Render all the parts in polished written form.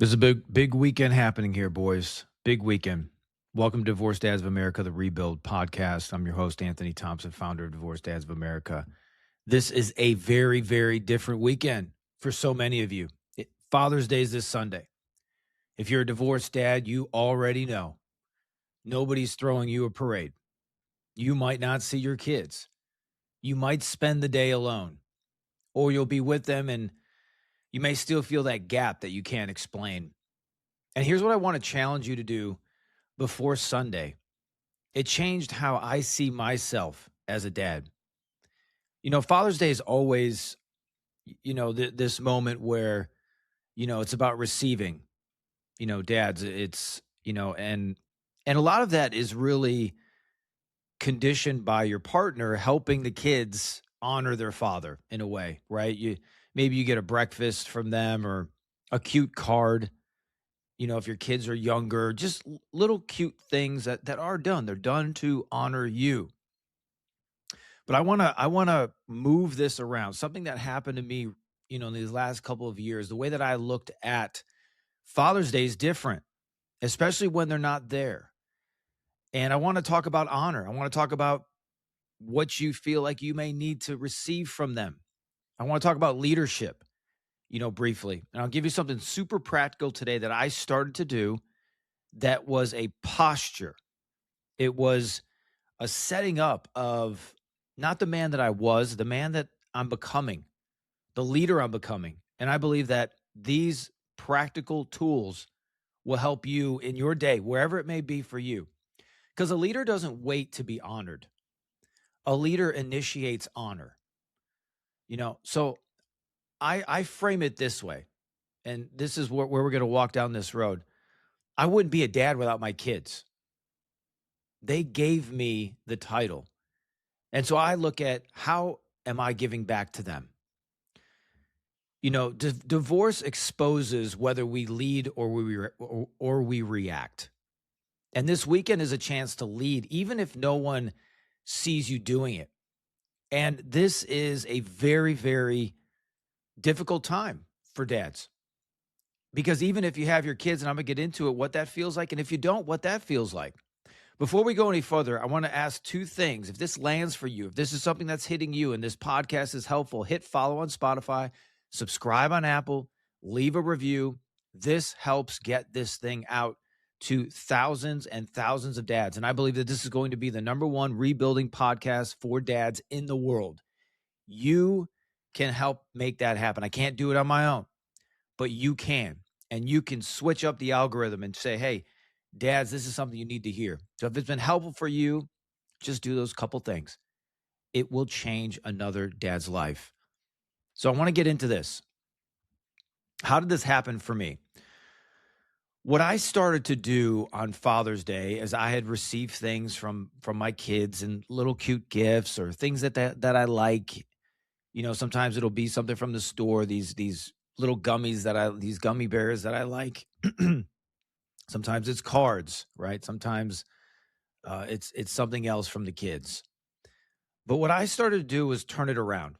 There's a big weekend happening here, boys. Big weekend. Welcome to Divorced Dads of America, the Rebuild podcast. I'm your host, Anthony Thompson, founder of Divorced Dads of America. This is a very, very different weekend for so many of you. Father's Day is this Sunday. If you're a divorced dad, you already know nobody's throwing you a parade. You might not see your kids. You might spend the day alone, or you'll be with them and you may still feel that gap that you can't explain. And here's what I want to challenge you to do before Sunday. It changed how I see myself as a dad. Father's Day is always, this moment where, it's about receiving, dads. It's, and a lot of that is really conditioned by your partner helping the kids honor their father in a way, right? Maybe you get a breakfast from them or a cute card. If your kids are younger, just little cute things that are done. They're done to honor you. But I wanna move this around. Something that happened to me, in these last couple of years, the way that I looked at Father's Day is different, especially when they're not there. And I want to talk about honor. I want to talk about what you feel like you may need to receive from them. I want to talk about leadership, briefly. And I'll give you something super practical today that I started to do that was a posture. It was a setting up of not the man that I was, the man that I'm becoming, the leader I'm becoming. And I believe that these practical tools will help you in your day, wherever it may be for you. Because a leader doesn't wait to be honored. A leader initiates honor. So I frame it this way, and this is where we're going to walk down this road. I wouldn't be a dad without my kids. They gave me the title. And so I look at how am I giving back to them? Divorce exposes whether we lead or we react. And this weekend is a chance to lead, even if no one sees you doing it. And this is a very, very difficult time for dads. Because even if you have your kids, and I'm going to get into it, what that feels like, and if you don't, what that feels like. Before we go any further, I want to ask two things. If this lands for you, if this is something that's hitting you and this podcast is helpful, hit follow on Spotify, subscribe on Apple, leave a review. This helps get this thing out to thousands and thousands of dads. And I believe that this is going to be the number one rebuilding podcast for dads in the world. You can help make that happen. I can't do it on my own, but you can. And you can switch up the algorithm and say, hey, dads, this is something you need to hear. So if it's been helpful for you, just do those couple things. It will change another dad's life. So I want to get into this. How did this happen for me? What I started to do on Father's Day, as I had received things from my kids and little cute gifts or things that I like, sometimes it'll be something from the store, these little gummies these gummy bears that I like. Sometimes it's cards, right? Sometimes it's something else from the kids. But what I started to do was turn it around.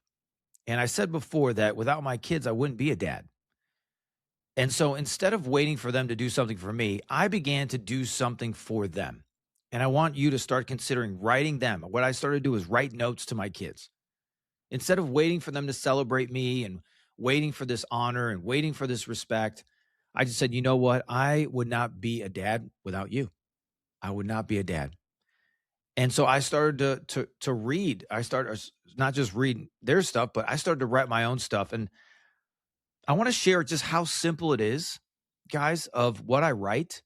And I said before that without my kids, I wouldn't be a dad. And so instead of waiting for them to do something for me, I began to do something for them. And I want you to start considering writing them. What I started to do is write notes to my kids. Instead of waiting for them to celebrate me and waiting for this honor and waiting for this respect, I just said, you know what? I would not be a dad without you. I would not be a dad. And so I started to read. I started not just reading their stuff, but I started to write my own stuff. And I want to share just how simple it is, guys, of what I write,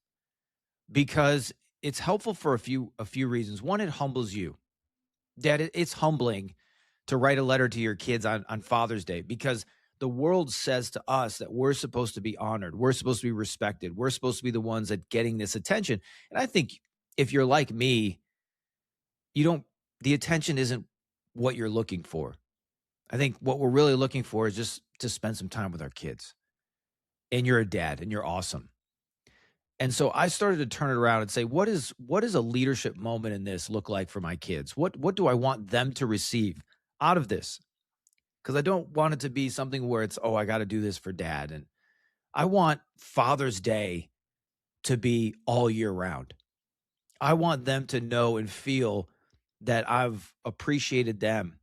because it's helpful for a few reasons. One, it humbles you. Dad, it's humbling to write a letter to your kids on Father's Day, because the world says to us that we're supposed to be honored. We're supposed to be respected. We're supposed to be the ones that getting this attention. And I think if you're like me, the attention isn't what you're looking for. I think what we're really looking for is just to spend some time with our kids. And you're a dad and you're awesome. And so I started to turn it around and say, what is a leadership moment in this look like for my kids? What do I want them to receive out of this? Because I don't want it to be something where it's, oh, I got to do this for dad. And I want Father's Day to be all year round. I want them to know and feel that I've appreciated them.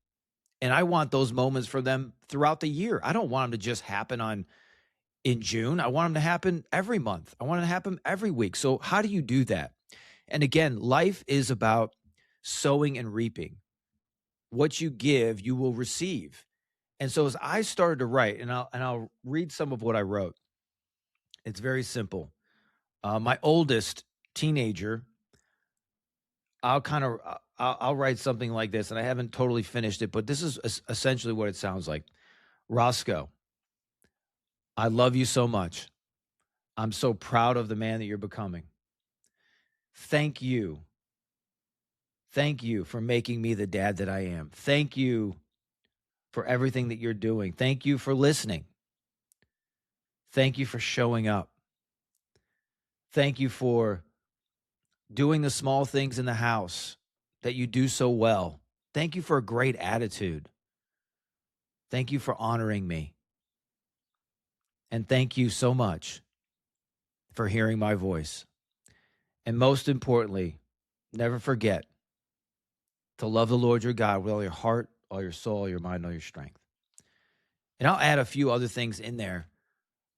And I want those moments for them throughout the year. I don't want them to just happen in June. I want them to happen every month. I want it to happen every week. So how do you do that? And again, life is about sowing and reaping. What you give, you will receive. And so as I started to write, and I'll read some of what I wrote. It's very simple. My oldest teenager, I'll write something like this, and I haven't totally finished it, but this is essentially what it sounds like. Roscoe, I love you so much. I'm so proud of the man that you're becoming. Thank you. Thank you for making me the dad that I am. Thank you for everything that you're doing. Thank you for listening. Thank you for showing up. Thank you for doing the small things in the house that you do so well. Thank you for a great attitude. Thank you for honoring me. And thank you so much for hearing my voice. And most importantly, never forget to love the Lord your God with all your heart, all your soul, all your mind, all your strength. And I'll add a few other things in there,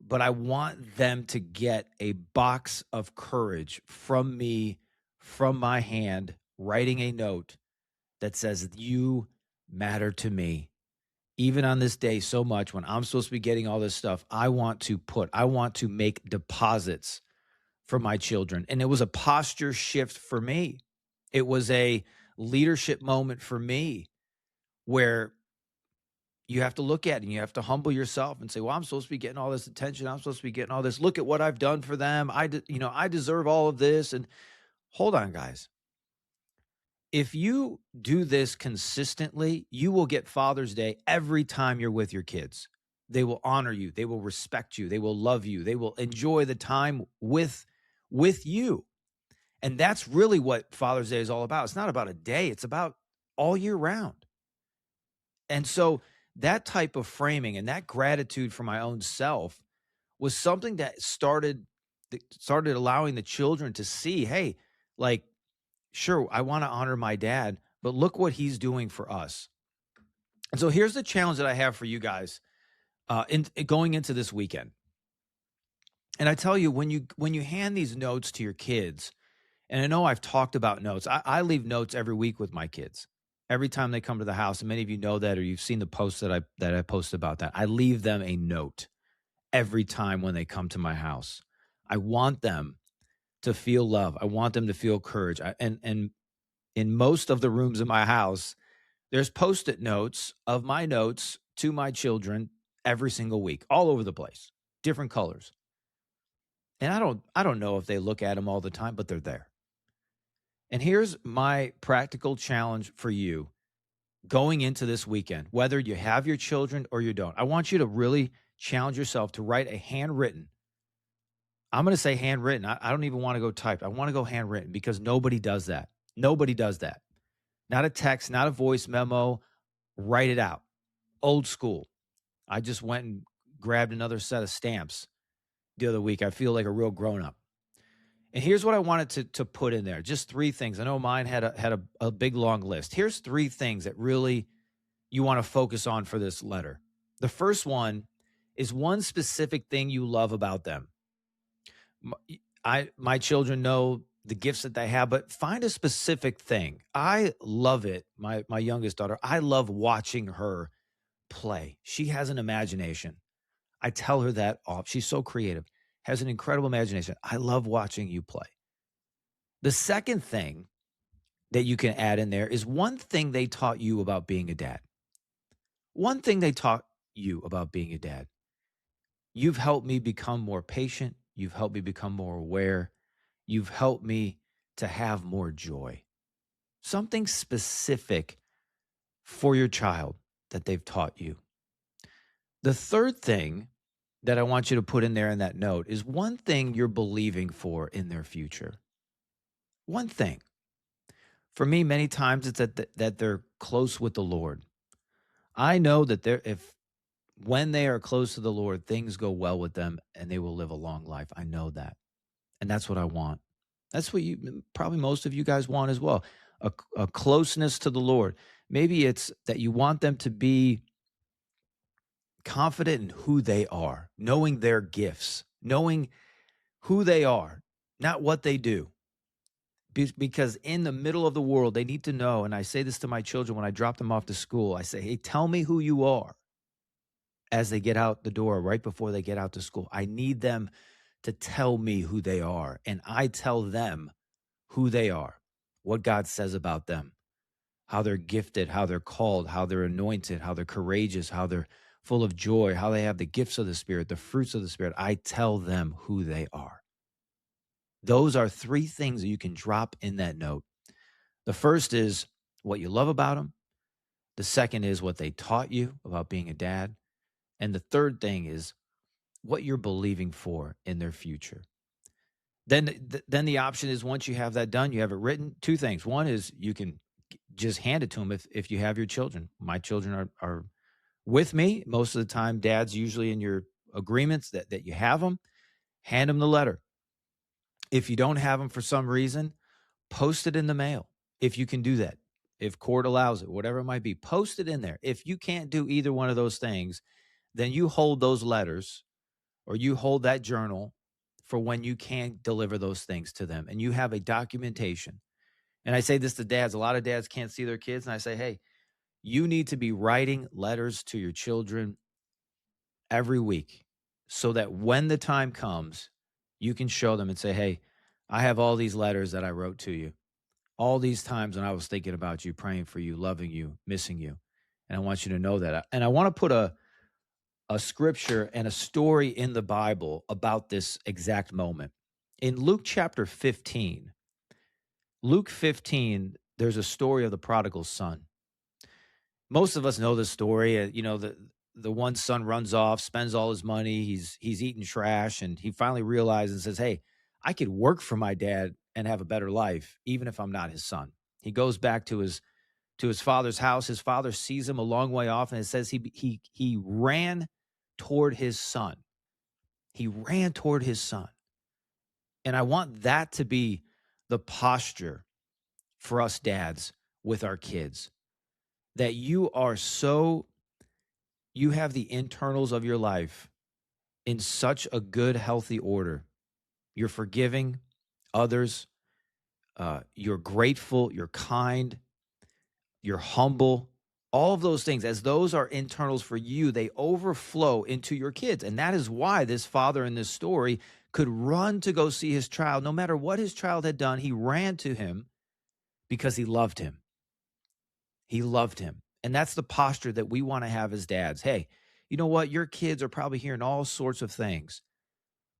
but I want them to get a box of courage from me, from my hand, writing a note that says, you matter to me. Even on this day so much when I'm supposed to be getting all this stuff, I want to make deposits for my children. And it was a posture shift for me. It was a leadership moment for me where you have to look at it and you have to humble yourself and say, well, I'm supposed to be getting all this attention. I'm supposed to be getting all this. Look at what I've done for them. I deserve all of this. And hold on, guys. If you do this consistently, you will get Father's Day every time you're with your kids. They will honor you. They will respect you. They will love you. They will enjoy the time with you. And that's really what Father's Day is all about. It's not about a day. It's about all year round. And so that type of framing and that gratitude for my own self was something that started allowing the children to see, hey, like, sure, I want to honor my dad, but look what he's doing for us. And so here's the challenge that I have for you guys in going into this weekend. And I tell you, when you hand these notes to your kids, and I know I've talked about notes. I leave notes every week with my kids. Every time they come to the house, and many of you know that, or you've seen the posts that I post about that. I leave them a note every time when they come to my house. I want them to feel love. I want them to feel courage. And in most of the rooms in my house, there's Post-it notes of my notes to my children every single week, all over the place, different colors. And I don't know if they look at them all the time, but they're there. And here's my practical challenge for you going into this weekend, whether you have your children or you don't. I want you to really challenge yourself to write a handwritten. I'm going to say handwritten. I don't even want to go typed. I want to go handwritten because nobody does that. Nobody does that. Not a text, not a voice memo. Write it out. Old school. I just went and grabbed another set of stamps the other week. I feel like a real grown-up. And here's what I wanted to put in there. Just 3 things. I know mine had a big, long list. Here's 3 things that really you want to focus on for this letter. The first one is one specific thing you love about them. My children know the gifts that they have, but find a specific thing. I love it. My youngest daughter, I love watching her play. She has an imagination. I tell her that off. She's so creative, has an incredible imagination. I love watching you play. The second thing that you can add in there is one thing they taught you about being a dad. One thing they taught you about being a dad. You've helped me become more patient. You've helped me become more aware. You've helped me to have more joy. Something specific for your child that they've taught you. The third thing that I want you to put in there in that note is one thing you're believing for in their future. One thing. For me, many times it's that they're close with the Lord. I know that when they are close to the Lord, things go well with them and they will live a long life. I know that. And that's what I want. That's what probably most of you guys want as well, a closeness to the Lord. Maybe it's that you want them to be confident in who they are, knowing their gifts, knowing who they are, not what they do. Because in the middle of the world, they need to know. And I say this to my children when I drop them off to school. I say, hey, tell me who you are as they get out the door, right before they get out to school. I need them to tell me who they are. And I tell them who they are, what God says about them, how they're gifted, how they're called, how they're anointed, how they're courageous, how they're full of joy, how they have the gifts of the Spirit, the fruits of the Spirit. I tell them who they are. Those are three things that you can drop in that note. The first is what you love about them. The second is what they taught you about being a dad. And the third thing is what you're believing for in their future. Then the option is, once you have that done, you have it written. Two things. One is you can just hand it to them if you have your children. My children are with me most of the time. Dad's usually in your agreements that you have them. Hand them the letter. If you don't have them for some reason, post it in the mail if you can do that. If court allows it, whatever it might be, post it in there. If you can't do either one of those things, then you hold those letters or you hold that journal for when you can't deliver those things to them. And you have a documentation. And I say this to dads. A lot of dads can't see their kids. And I say, hey, you need to be writing letters to your children every week so that when the time comes, you can show them and say, hey, I have all these letters that I wrote to you. All these times when I was thinking about you, praying for you, loving you, missing you. And I want you to know that. And I want to put a scripture and a story in the Bible about this exact moment. In Luke chapter 15, there's a story of the prodigal son. Most of us know the story. The one son runs off, spends all his money. He's eating trash, and he finally realizes and says, hey, I could work for my dad and have a better life, even if I'm not his son. He goes back to his father's house. His father sees him a long way off, and it says he ran toward his son. He ran toward his son. And I want that to be the posture for us dads with our kids, that you have the internals of your life in such a good, healthy order. You're forgiving others. You're grateful. You're kind. You're humble. All of those things, as those are internals for you, they overflow into your kids. And that is why this father in this story could run to go see his child. No matter what his child had done, he ran to him because he loved him. He loved him. And that's the posture that we want to have as dads. Hey, you know what? Your kids are probably hearing all sorts of things,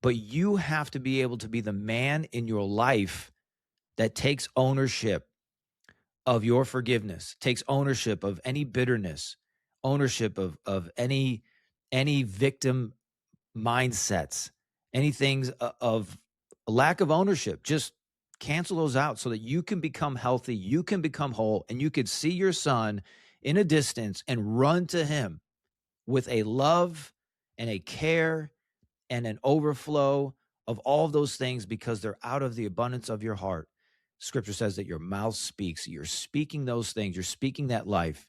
but you have to be able to be the man in your life that takes ownership of your forgiveness, takes ownership of any bitterness, ownership of any victim mindsets, any things of lack of ownership. Just cancel those out so that you can become healthy, you can become whole, and you could see your son in a distance and run to him with a love and a care and an overflow of all those things, because they're out of the abundance of your heart. Scripture says that your mouth speaks. You're speaking those things. You're speaking that life.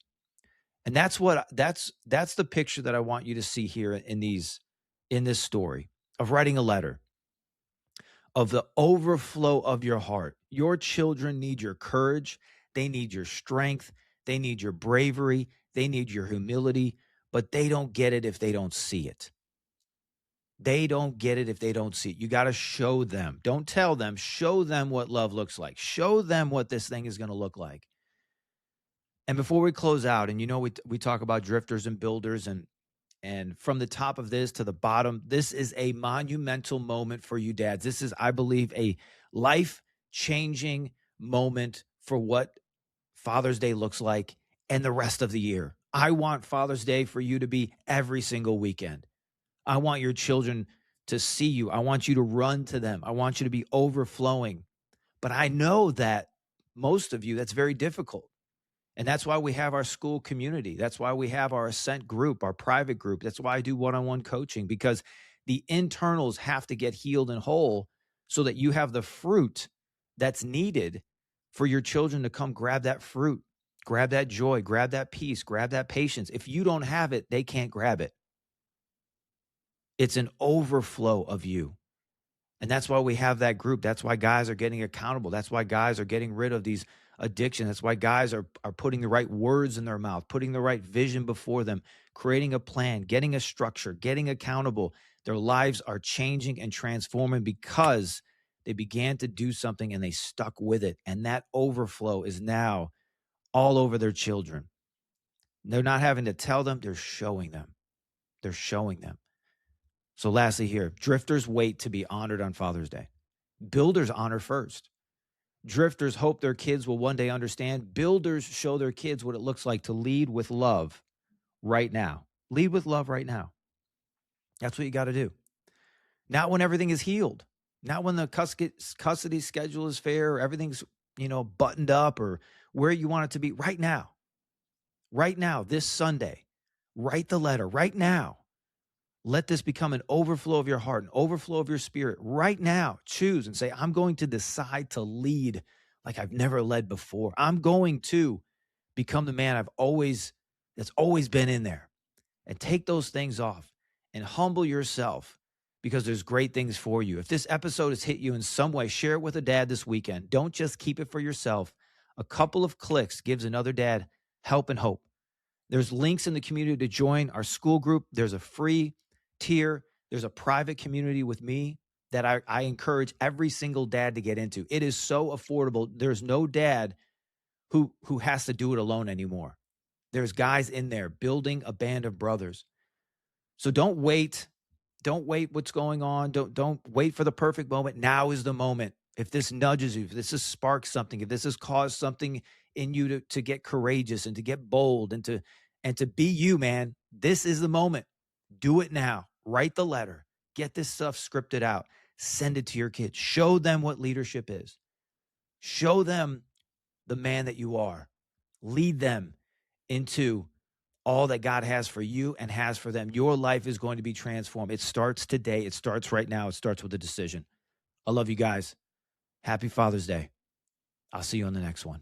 And that's the picture that I want you to see here in this story of writing a letter, of the overflow of your heart. Your children need your courage. They need your strength. They need your bravery. They need your humility, but they don't get it if they don't see it. They don't get it if they don't see it. You got to show them. Don't tell them. Show them what love looks like. Show them what this thing is going to look like. And before we close out, and we talk about drifters and builders, and from the top of this to the bottom, this is a monumental moment for you dads. This is, I believe, a life-changing moment for what Father's Day looks like and the rest of the year. I want Father's Day for you to be every single weekend. I want your children to see you. I want you to run to them. I want you to be overflowing. But I know that most of you, that's very difficult. And that's why we have our Skool community. That's why we have our A.S.C.E.N.T group, our private group. That's why I do one-on-one coaching, because the internals have to get healed and whole so that you have the fruit that's needed for your children to come grab that fruit, grab that joy, grab that peace, grab that patience. If you don't have it, they can't grab it. It's an overflow of you. And that's why we have that group. That's why guys are getting accountable. That's why guys are getting rid of these addictions. That's why guys are putting the right words in their mouth, putting the right vision before them, creating a plan, getting a structure, getting accountable. Their lives are changing and transforming because they began to do something and they stuck with it. And that overflow is now all over their children. They're not having to tell them, they're showing them. They're showing them. So lastly here, drifters wait to be honored on Father's Day. Builders honor first. Drifters hope their kids will one day understand. Builders show their kids what it looks like to lead with love right now. Lead with love right now. That's what you got to do. Not when everything is healed. Not when the custody schedule is fair, or everything's, buttoned up, or where you want it to be. Right now. Right now, this Sunday. Write the letter right now. Let this become an overflow of your heart, an overflow of your spirit right now. Choose and say, I'm going to decide to lead like I've never led before. I'm going to become the man that's always been in there, and take those things off and humble yourself, because there's great things for you. If this episode has hit you in some way, share it with a dad this weekend. Don't just keep it for yourself. A couple of clicks gives another dad help and hope. There's links in the community to join our Skool group. There's a free tier. There's a private community with me that I encourage every single dad to get into. It is so affordable. There's no dad who has to do it alone anymore. There's guys in there building a band of brothers. So don't wait. Don't wait what's going on. Don't wait for the perfect moment. Now is the moment. If this nudges you, if this has sparked something, if this has caused something in you to get courageous and to get bold and to be you, man, this is the moment. Do it now. Write the letter. Get this stuff scripted out. Send it to your kids. Show them what leadership is. Show them the man that you are. Lead them into all that God has for you and has for them. Your life is going to be transformed. It starts today. It starts right now. It starts with a decision. I love you guys. Happy Father's Day. I'll see you on the next one.